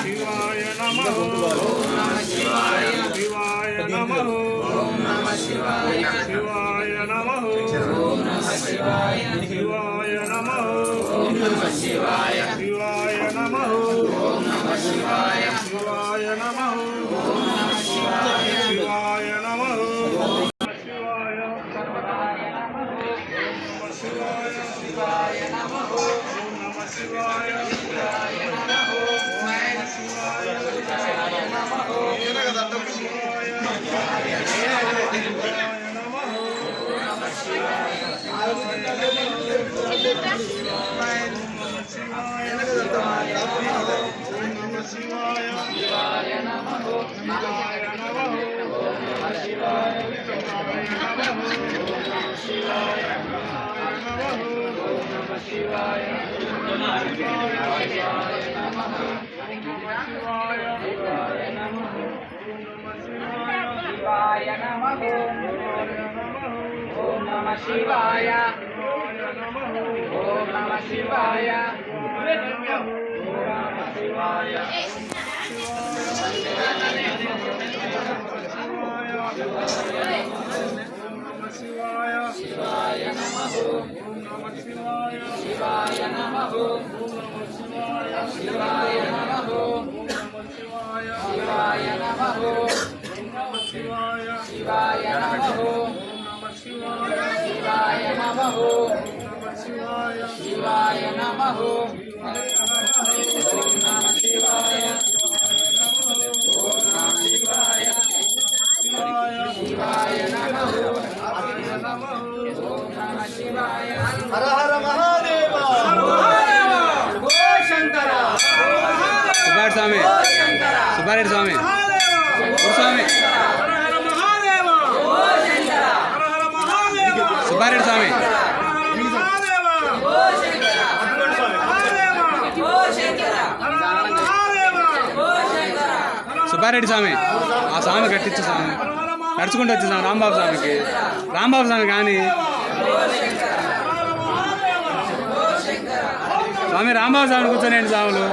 శివాయ నమః ఓం నమః శివాయ శివాయ నమః ఓం నమః శివాయ శివాయ నమః ఓం నమః శివాయ శివాయ నమః ఓం నమః శివాయ శివాయ నమః ఓం నమః శివాయ శివాయ నమః ఓం నమః శివాయ శివాయ నమః శివాయ శివాయ నమః ఓం నమః శివాయ శివాయ నమః శివాయ శివాయ నమః శివాయ నమః శివాయ నమః శివాయ శివాయ నమః శివాయ నమః శివాయ శివాయ నమః ఓం నమః శివాయ ఓం నమః శివాయ శివాయ నమః ఓం నమః శివాయ శివాయ నమః ఓం నమః శివాయ శివాయ నమః ఓం నమః శివాయ శివాయ నమః ఓం నమః శివాయ శివాయ నమః ఓం నమః శివాయ శివాయ నమః ఓం నమః శివాయ శివాయ నమః ఓం నమః శివాయ హర హర మహాదేవ శంకర సుబ్బారెడ్డి స్వామి సుబ్బారెడ్డి స్వామి స్వామి సుబ్బారెడ్డి స్వామి సుబ్బారెడ్డి స్వామి ఆ స్వామి కట్టించు స్వామి నడుచుకుంటూ వచ్చేసాం రాంబాబు స్వామి కానీ స్వామి రాంబాబు స్వామిని కూర్చొని స్వాములు